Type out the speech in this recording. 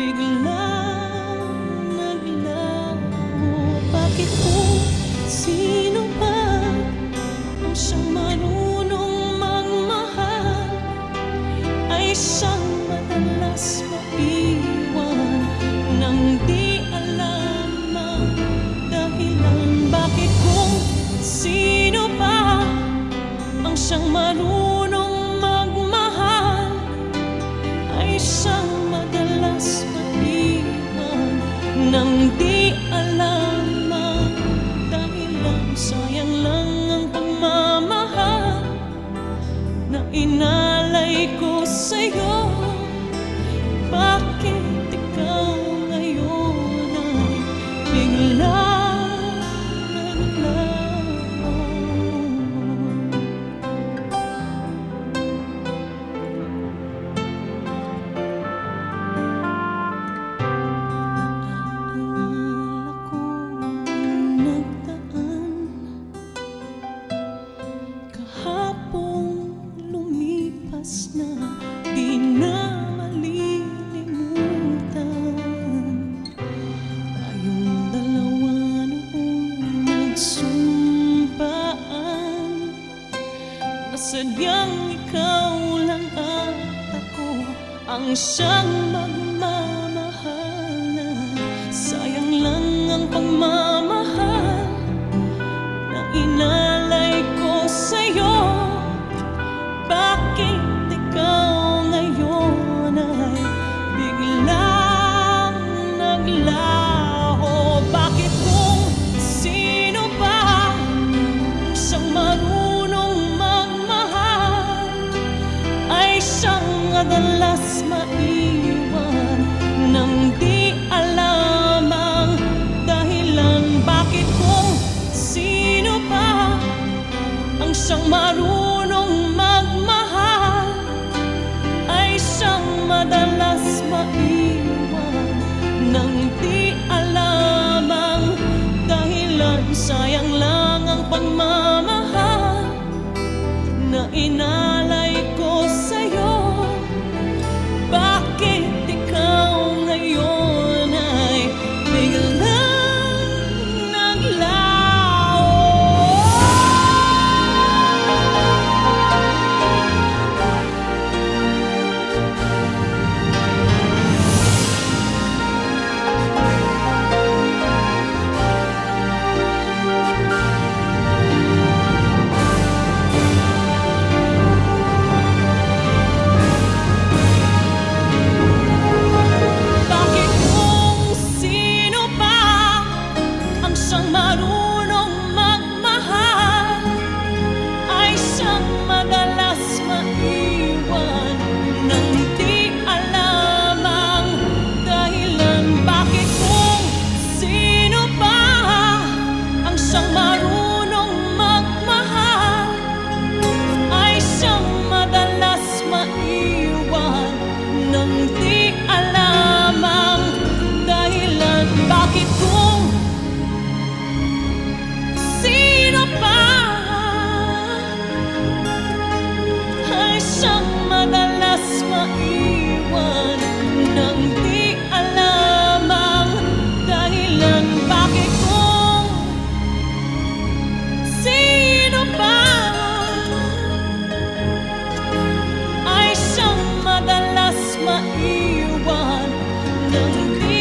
biglang naglaho. Bakit kung sino ba ang siyang marunong magmahal ay siyang madalas maiwan nang di alam ang dahilan? Bakit kung sino ba ang siyang marunong magmahal ay siyang madalas maiwan nang di alam ang dahilan? Sayang lang ang pagmamahal na inalay ko sa'yo. Bakit ikaw ngayon ay biglang naglaho? Naalala ko nagdaan kahapong lumipas na, di na malilimutan. Tayong dalawa noong nagsumpaan na sadyang ikaw lang at ako ang siyang magmamahalan. Sayang lang ang pagmamahal na inalay ko sa'yo. Bakit ikaw ngayon ay biglang naglaho? Bakit kung sino ba siyang marunong magmahal ay siyang madalas maiwan nang di alam ang dahilan? Bakit kung sino ba ang siyang marunong magmahal ay siyang madalas maiwan nang di alam ang dahilan? Sayang lang ang pagmamahal na inalay ko sa'yo. Bakit ikaw ngayon ay biglang naglaho? Bakit kung sino ba ang siyang marunong magmahal ay siyang madalas maiwan nang di alam ang dahilan? Bakit kung sino ba ang siyang marunong magmahal ay siyang madalas maiwan nang di alam ang dahilan? Bakit kung sino pa ay siyang madalas maiwan nang di alam ang dahilan? Bakit kung sino pa ay siyang madalas maiwan nang di